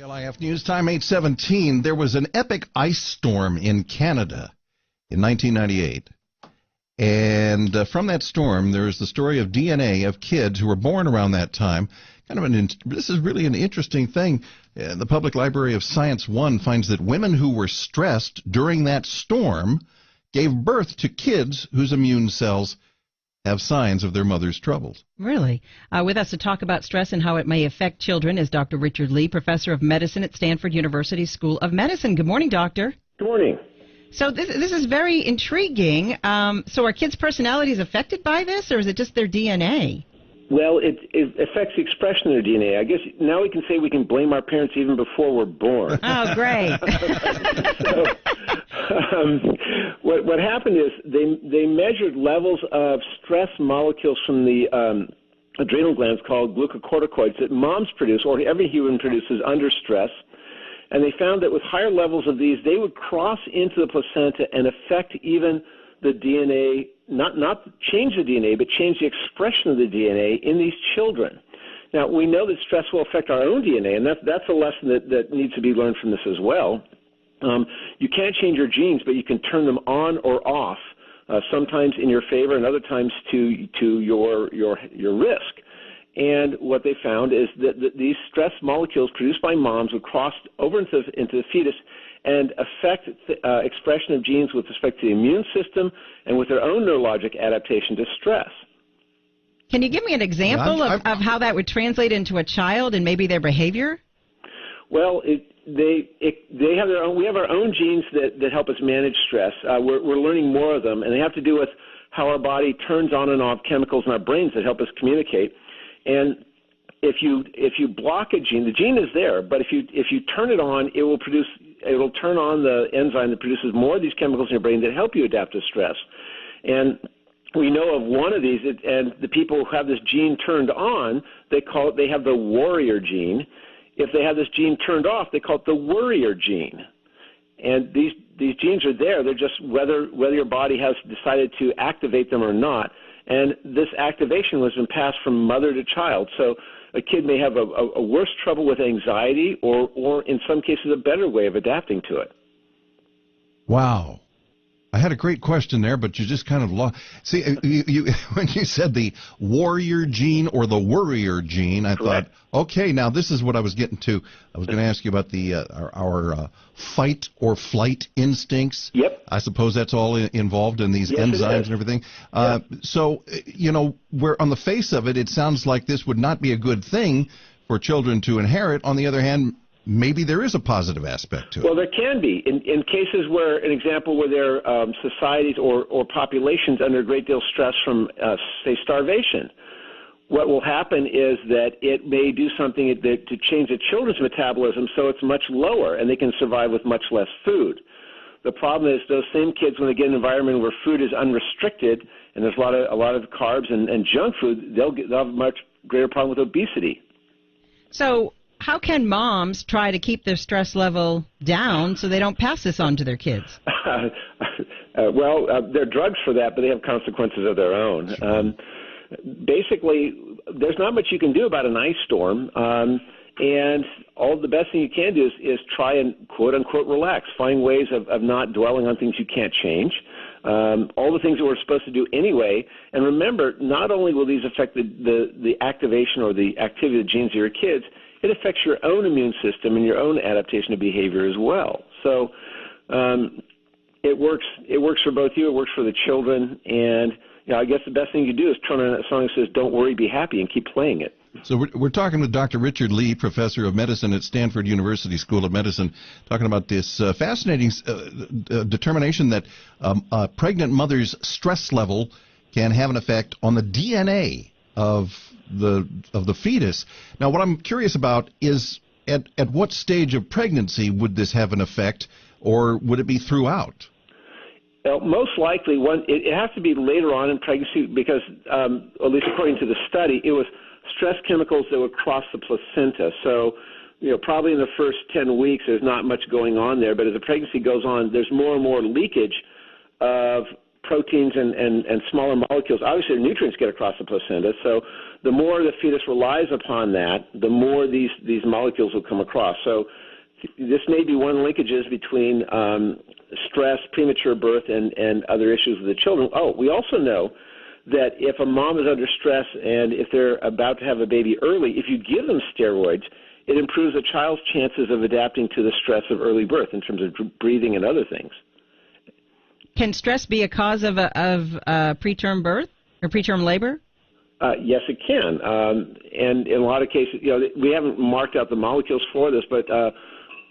LIF News Time 8:17. There was an epic ice storm in Canada in 1998. And from that storm, there is the story of DNA of kids who were born around that time. This is really an interesting thing. The Public Library of Science 1 finds that women who were stressed during that storm gave birth to kids whose immune cells have signs of their mother's troubles. Really? With us to talk about stress and how it may affect children is Dr. Richard Lee, professor of medicine at Stanford University School of Medicine. Good morning, doctor. Good morning. So this is very intriguing. So are kids' personalities affected by this, or is it just their DNA? Well, it affects the expression of their DNA. I guess now we can say we can blame our parents even before we're born. Oh, great. What happened is they measured levels of stress molecules from the adrenal glands called glucocorticoids that moms produce, or every human produces under stress. And they found that with higher levels of these, they would cross into the placenta and affect even the DNA, not change the DNA, but change the expression of the DNA in these children. Now, we know that stress will affect our own DNA, and that's a lesson that needs to be learned from this as well. You can't change your genes, but you can turn them on or off, sometimes in your favor and other times to your risk. And what they found is that these stress molecules produced by moms would cross over into the fetus and affect expression of genes with respect to the immune system and with their own neurologic adaptation to stress. Can you give me an example of how that would translate into a child and maybe their behavior? Well, they have their own. We have our own genes that help us manage stress. We're learning more of them, and they have to do with how our body turns on and off chemicals in our brains that help us communicate. And if you block a gene, the gene is there, but if you turn it on, it will turn on the enzyme that produces more of these chemicals in your brain that help you adapt to stress. And we know of one of these, and the people who have this gene turned on, they have the warrior gene. If they have this gene turned off, they call it the worrier gene. And these genes are there. They're just whether your body has decided to activate them or not. And this activation has been passed from mother to child. So a kid may have a worse trouble with anxiety or in some cases a better way of adapting to it. Wow. I had a great question there, but you just kind of lost. See, when you said the warrior gene or the worrier gene, I Correct. thought, okay, now this is what I was getting to. I was going to ask you about our fight or flight instincts. Yep. I suppose that's all involved in these Yes, enzymes and everything. Yeah. So, where on the face of it sounds like this would not be a good thing for children to inherit. On the other hand, maybe there is a positive aspect to it. Well, there can be. In cases where, an example where there are societies or populations under a great deal of stress from, say, starvation, what will happen is that it may do something to change the children's metabolism so it's much lower and they can survive with much less food. The problem is those same kids, when they get in an environment where food is unrestricted and there's a lot of carbs and junk food, they'll have a much greater problem with obesity. So how can moms try to keep their stress level down so they don't pass this on to their kids? Well, there are drugs for that, but they have consequences of their own. Basically, there's not much you can do about an ice storm, and all the best thing you can do is try and quote-unquote relax, find ways of not dwelling on things you can't change, all the things that we're supposed to do anyway. And remember, not only will these affect the activation or the activity of the genes of your kids, it affects your own immune system and your own adaptation to behavior as well. So it works for both you. It works for the children. And I guess the best thing you do is turn on a song that says, "Don't worry, be happy," and keep playing it. So we're talking with Dr. Richard Lee, professor of medicine at Stanford University School of Medicine, talking about this fascinating determination that a pregnant mother's stress level can have an effect on the DNA of the fetus. Now, what I'm curious about is at what stage of pregnancy would this have an effect, or would it be throughout? Well, most likely, it has to be later on in pregnancy because, at least according to the study, it was stress chemicals that would cross the placenta. So, probably in the first 10 weeks, there's not much going on there. But as the pregnancy goes on, there's more and more leakage of proteins and smaller molecules. Obviously, the nutrients get across the placenta, so the more the fetus relies upon that, the more these molecules will come across. So this may be one linkages between stress, premature birth, and other issues with the children. Oh, we also know that if a mom is under stress and if they're about to have a baby early, if you give them steroids, it improves a child's chances of adapting to the stress of early birth in terms of breathing and other things. Can stress be a cause of preterm birth or preterm labor? Yes, it can. And in a lot of cases, we haven't marked out the molecules for this, but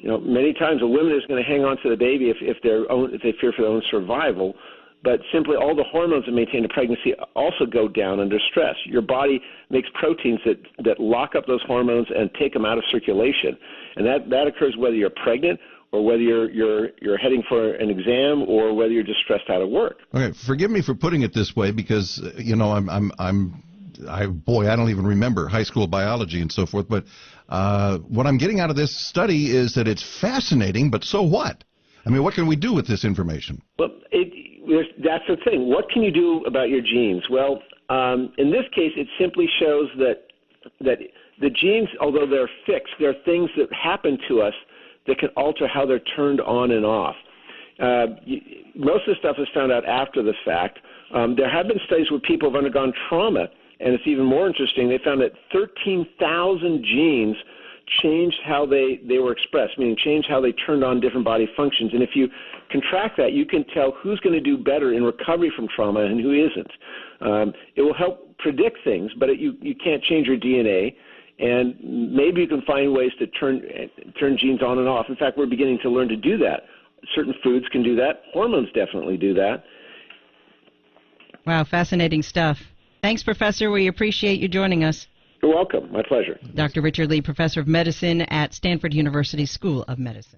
many times a woman is going to hang on to the baby if they fear for their own survival. But simply all the hormones that maintain a pregnancy also go down under stress. Your body makes proteins that lock up those hormones and take them out of circulation. And that occurs whether you're pregnant or whether you're heading for an exam or whether you're just stressed out of work. Okay, forgive me for putting it this way because I don't even remember high school biology and so forth. But what I'm getting out of this study is that it's fascinating, but so what? I mean, what can we do with this information? Well, that's the thing. What can you do about your genes? Well, in this case, it simply shows that the genes, although they're fixed, there are things that happen to us that can alter how they're turned on and off. Most of the stuff is found out after the fact. There have been studies where people have undergone trauma, and it's even more interesting. They found that 13,000 genes changed how they were expressed, meaning changed how they turned on different body functions. And if you contract that, you can tell who's going to do better in recovery from trauma and who isn't. It will help predict things, but you can't change your DNA. And maybe you can find ways to turn genes on and off. In fact, we're beginning to learn to do that. Certain foods can do that. Hormones definitely do that. Wow, fascinating stuff. Thanks, Professor. We appreciate you joining us. You're welcome. My pleasure. Dr. Richard Lee, Professor of Medicine at Stanford University School of Medicine.